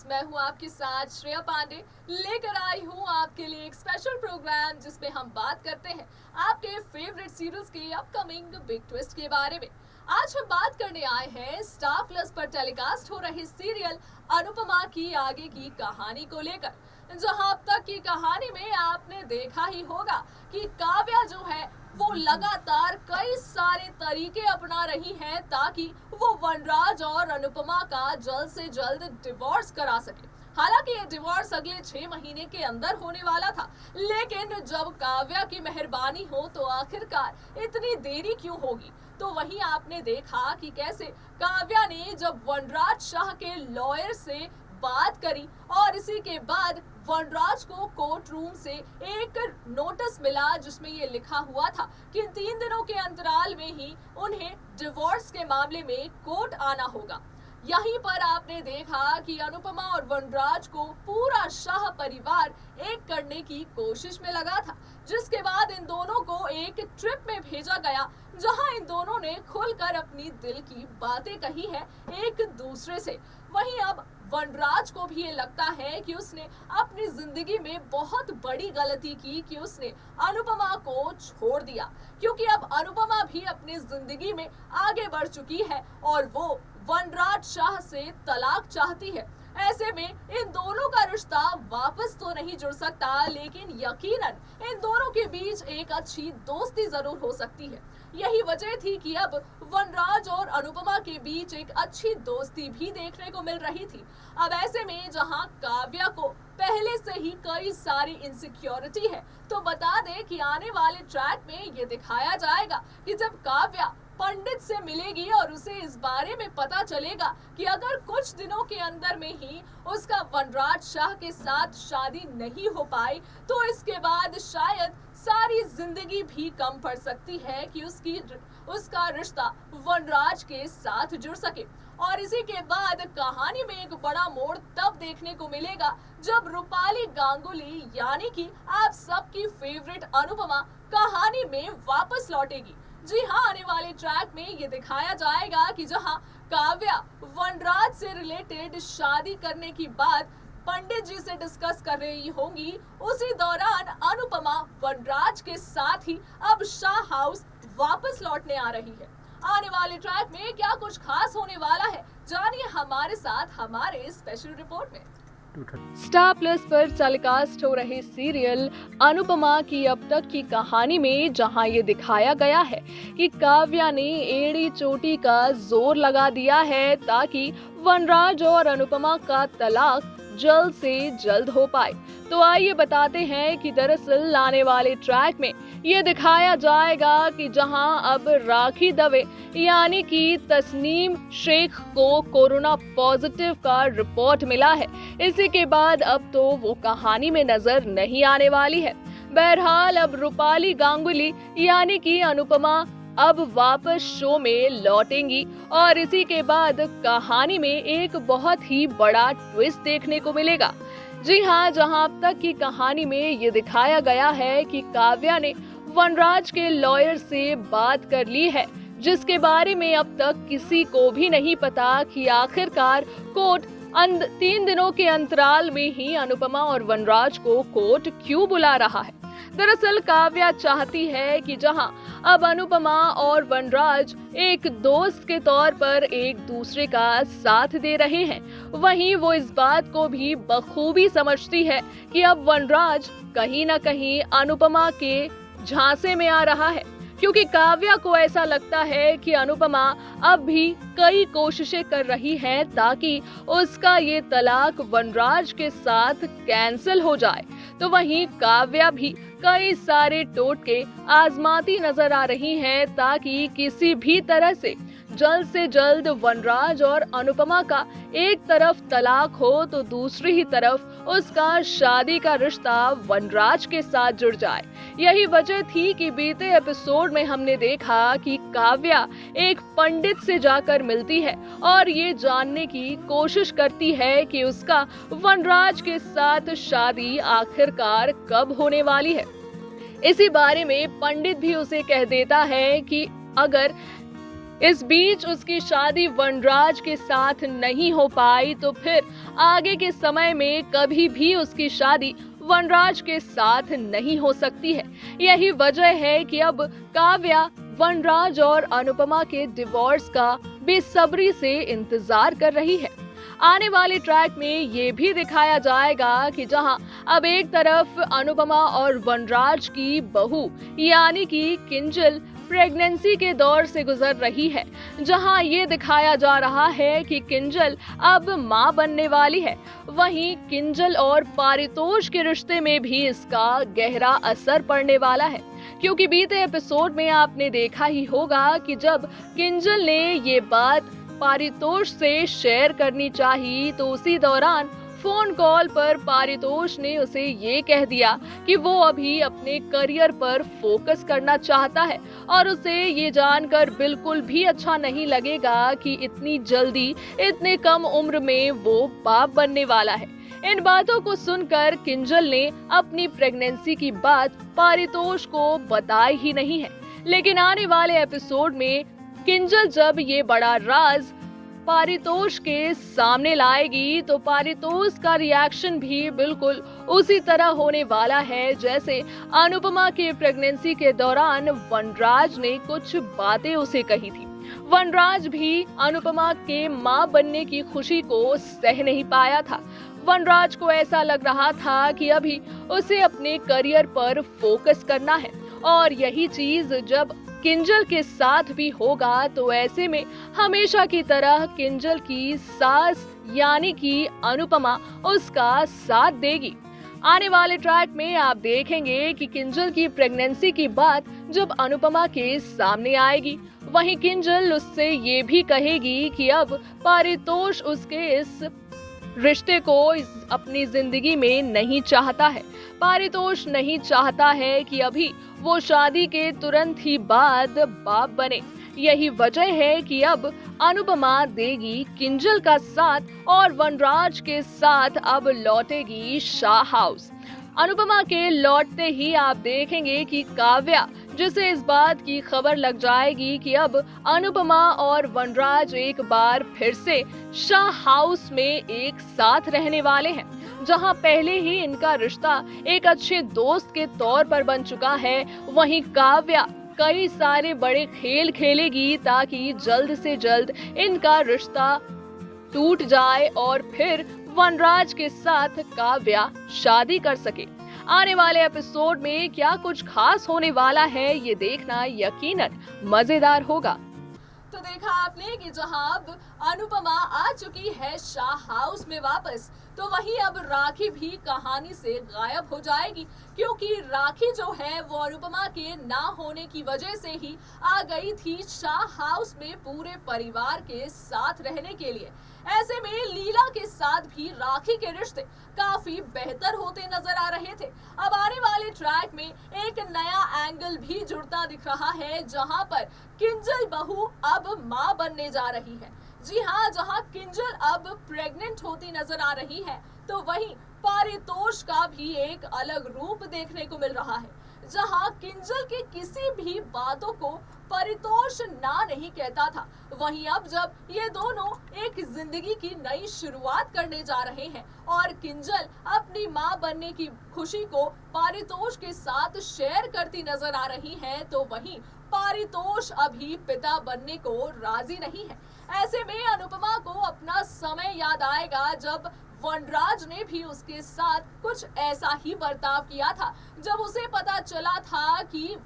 मैं हूं आपके साथ श्रेया पांडे। लेकर आई हूं आपके लिए एक स्पेशल प्रोग्राम जिसमें हम बात करते हैं आपके फेवरेट सीरियल्स के अपकमिंग बिग ट्विस्ट के बारे में। आज हम बात करने आए हैं स्टार प्लस पर टेलीकास्ट हो रहे सीरियल अनुपमा की आगे की कहानी को लेकर, जहां अब तक की कहानी में आपने देखा ही होगा कि काव्या जो है वो लगातार कई सारे तरीके अपना रही है ताकि वो वनराज और अनुपमा का जल्द से जल्द डिवोर्स करा सके। हालांकि ये डिवोर्स अगले 6 महीने के अंदर होने वाला था, लेकिन जब काव्या की मेहरबानी हो तो आखिरकार इतनी देरी क्यों होगी। तो वहीं आपने देखा कि कैसे काव्या ने जब वनराज शाह के लॉयर से बात करी और इसी के बाद वनराज को कोर्ट रूम से एक नोटिस मिला जिसमें ये लिखा हुआ था कि 3 दिनों के अंतराल में ही उन्हें डिवोर्स के मामले में कोर्ट आना होगा। यहीं पर आपने देखा कि अनुपमा और वनराज को पूरा शाह परिवार एक करने की कोशिश में लगा था, जिसके बाद इन दोनों को एक ट्रिप में भेजा गया जहां इन दोनों ने खुलकर अपनी दिल की बातें कही है एक दूसरे से। वहीं अब वनराज को भी ये लगता है कि उसने अपनी जिंदगी में बहुत बड़ी गलती की कि उसने अनुपमा को छोड़ दिया, क्योंकि अब अनुपमा भी अपनी जिंदगी में आगे बढ़ चुकी है और वो वनराज शाह से तलाक चाहती है। ऐसे में इन दोनों का रिश्ता वापस तो नहीं जुड़ सकता, लेकिन यकीनन इन दोनों के बीच एक अच्छी दोस्ती जरूर हो सकती है। यही वजह थी कि अब वनराज और अनुपमा के बीच एक अच्छी दोस्ती भी देखने को मिल रही थी। अब ऐसे में जहां काव्या को पहले से ही कई सारी इनसिक्योरिटी है, तो बता दें कि आने वाले ट्रैक में ये दिखाया जाएगा कि जब काव्या पंडित से मिलेगी और उसे इस बारे में पता चलेगा कि अगर कुछ दिनों के अंदर में ही उसका वनराज शाह के साथ शादी नहीं हो पाई तो इसके बाद शायद सारी जिंदगी भी कम पड़ सकती है कि उसका रिश्ता वनराज के साथ जुड़ सके। और इसी के बाद कहानी में एक बड़ा मोड़ तब देखने को मिलेगा जब रूपाली गांगुली यानी कि आप सबकी फेवरेट अनुपमा कहानी में वापस लौटेगी। जी हाँ, आने वाले ट्रैक में ये दिखाया जाएगा कि जहां काव्या वनराज से रिलेटेड शादी करने की बात पंडित जी से डिस्कस कर रही होंगी, उसी दौरान अनुपमा वनराज के साथ ही अब शाह हाउस वापस लौटने आ रही है। आने वाले ट्रैक में क्या कुछ खास होने वाला है, जानिए हमारे साथ हमारे स्पेशल रिपोर्ट में। स्टार प्लस पर टेलीकास्ट हो रहे सीरियल अनुपमा की अब तक की कहानी में जहां ये दिखाया गया है कि काव्या ने एड़ी चोटी का जोर लगा दिया है ताकि वनराज और अनुपमा का तलाक जल्द से जल्द हो पाए, तो आइए बताते हैं कि दरअसल आने वाले ट्रैक में ये दिखाया जाएगा कि जहां अब राखी दवे यानी कि तस्नीम शेख को कोरोना पॉजिटिव का रिपोर्ट मिला है, इसी के बाद अब तो वो कहानी में नजर नहीं आने वाली है। बहरहाल अब रूपाली गांगुली यानी कि अनुपमा अब वापस शो में लौटेंगी और इसी के बाद कहानी में एक बहुत ही बड़ा ट्विस्ट देखने को मिलेगा। जी हाँ, जहां अब तक की कहानी में ये दिखाया गया है कि काव्या ने वनराज के लॉयर से बात कर ली है, जिसके बारे में अब तक किसी को भी नहीं पता कि आखिरकार कोर्ट 3 दिनों के अंतराल में ही अनुपमा और वनराज को कोर्ट क्यों बुला रहा है। दरअसल काव्या चाहती है कि जहां अब अनुपमा और वनराज एक दोस्त के तौर पर एक दूसरे का साथ दे रहे हैं, वहीं वो इस बात को भी बखूबी समझती है कि अब वनराज कहीं ना कहीं अनुपमा के झांसे में आ रहा है, क्योंकि काव्या को ऐसा लगता है कि अनुपमा अब भी कई कोशिशें कर रही है ताकि उसका ये तलाक वनराज के साथ कैंसिल हो जाए। तो वहीं काव्या भी कई सारे टोटके आजमाती नजर आ रही हैं ताकि किसी भी तरह से जल्द वनराज और अनुपमा का एक तरफ तलाक हो तो दूसरी ही तरफ उसका शादी का रिश्ता वनराज के साथ जुड़ जाए। यही वजह थी कि बीते एपिसोड में हमने देखा कि काव्या एक पंडित से जाकर मिलती है और ये जानने की कोशिश करती है कि उसका वनराज के साथ शादी आखिरकार कब होने वाली है। इसी बारे में पंडित भी उसे कह देता है कि अगर इस बीच उसकी शादी वनराज के साथ नहीं हो पाई तो फिर आगे के समय में कभी भी उसकी शादी वनराज के साथ नहीं हो सकती है। यही वजह है कि अब काव्या वनराज और अनुपमा के डिवोर्स का बेसब्री से इंतजार कर रही है। आने वाले ट्रैक में ये भी दिखाया जाएगा कि जहां अब एक तरफ अनुपमा और वनराज की बहू यानी कि किंजल प्रेगनेंसी के दौर से गुजर रही है, जहां ये दिखाया जा रहा है कि किंजल अब मां बनने वाली है, वहीं किंजल और पारितोष के रिश्ते में भी इसका गहरा असर पड़ने वाला है। क्योंकि बीते एपिसोड में आपने देखा ही होगा कि जब किंजल ने ये बात पारितोष से शेयर करनी चाहिए तो उसी दौरान फोन कॉल पर पारितोष ने उसे ये कह दिया कि वो अभी अपने करियर पर फोकस करना चाहता है और उसे ये जानकर बिल्कुल भी अच्छा नहीं लगेगा कि इतनी जल्दी इतने कम उम्र में वो बाप बनने वाला है। इन बातों को सुनकर किंजल ने अपनी प्रेगनेंसी की बात पारितोष को बताई ही नहीं है। लेकिन आने वाले एपिसोड में किंजल जब ये बड़ा राज पारितोष के सामने लाएगी तो पारितोष का रिएक्शन भी बिल्कुल उसी तरह होने वाला है जैसे अनुपमा के प्रेगनेंसी के दौरान वनराज ने कुछ बातें उसे कही थी। वनराज भी अनुपमा के मां बनने की खुशी को सह नहीं पाया था। वनराज को ऐसा लग रहा था कि अभी उसे अपने करियर पर फोकस करना है और यही चीज जब किंजल के साथ भी होगा तो ऐसे में हमेशा की तरह किंजल की सास यानी कि अनुपमा उसका साथ देगी। आने वाले ट्रैक में आप देखेंगे कि किंजल की प्रेगनेंसी की बात जब अनुपमा के सामने आएगी, वहीं किंजल उससे ये भी कहेगी कि अब पारितोष उसके इस रिश्ते को अपनी जिंदगी में नहीं चाहता है। पारितोष नहीं चाहता है कि अभी वो शादी के तुरंत ही बाद बाप बने। यही वजह है कि अब अनुपमा देगी किंजल का साथ और वनराज के साथ अब लौटेगी शाह हाउस। अनुपमा के लौटते ही आप देखेंगे कि काव्या, जिसे इस बात की खबर लग जाएगी कि अब अनुपमा और वनराज एक बार फिर से शाह हाउस में एक साथ रहने वाले हैं, जहां पहले ही इनका रिश्ता एक अच्छे दोस्त के तौर पर बन चुका है, वहीं काव्या कई सारे बड़े खेल खेलेगी ताकि जल्द से जल्द इनका रिश्ता टूट जाए और फिर वनराज के साथ काव्या शादी कर सके। आने वाले एपिसोड में क्या कुछ खास होने वाला है ये देखना यकीनन मजेदार होगा। तो देखा आपने कि जहां अब अनुपमा आ चुकी है शाह हाउस में वापस, तो वहीं अब राखी भी कहानी से गायब हो जाएगी, क्योंकि राखी जो है वो अनुपमा के ना होने की वजह से ही आ गई थी शाह हाउस में पूरे परिवार के साथ रहने के लिए। ऐसे में लीला के साथ भी राखी के रिश्ते काफी बेहतर होते नजर आ रहे थे। अब आने वाले ट्रैक में एक नया एंगल भी जुड़ता दिख रहा है, जहां पर किंजल बहू अब मां बनने जा रही है। जी हाँ, जहां किंजल अब प्रेग्नेंट होती नजर आ रही है, तो वहीं पारितोष का भी एक अलग रूप देखने को मिल रहा है, जहां किंजल की किसी भी बातों को पारितोष ना नहीं कहता था, वहीं अब जब ये दोनों एक जिंदगी की नई शुरुआत करने जा रहे हैं और किंजल अपनी मां बनने की खुशी को पारितोष के साथ शेयर करती नजर आ रही है, तो वहीं पारितोष अभी पिता बनने को राजी नहीं है। ऐसे में अनुपमा को अपना समय याद आएगा जब वनराज ने भी उसके साथ कुछ ऐसा ही बर्ताव किया था, जब उसे पता चला था कि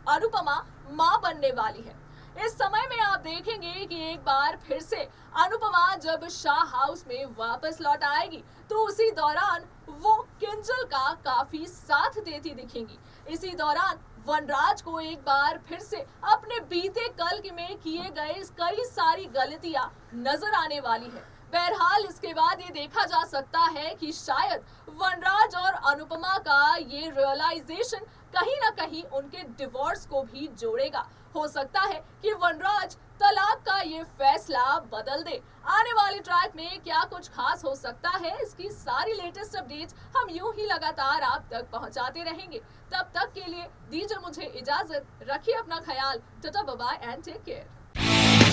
अनुपमा मां बनने वाली है। इस समय में आप देखेंगे कि एक बार फिर से अनुपमा जब शाह हाउस में वापस लौट आएगी, तो उसी दौरान वो किंजल का काफी साथ देती दिखेंगी। इसी दौरान वनराज को एक बार फिर से अपने बीते कल में किए गए कई सारी गलतियां नजर आने वाली है। बहरहाल इसके बाद ये देखा जा सकता है कि शायद वनराज और अनुपमा का ये रियलाइजेशन कहीं ना कहीं उनके डिवोर्स को भी जोड़ेगा। हो सकता है कि वनराज तलाक का ये फैसला बदल दे। आने वाले ट्रैक में क्या कुछ खास हो सकता है, इसकी सारी लेटेस्ट अपडेट्स हम यूं ही लगातार आप तक पहुंचाते रहेंगे। तब तक के लिए दीजिए मुझे इजाजत, रखिए अपना ख्याल, tata bye bye and take care.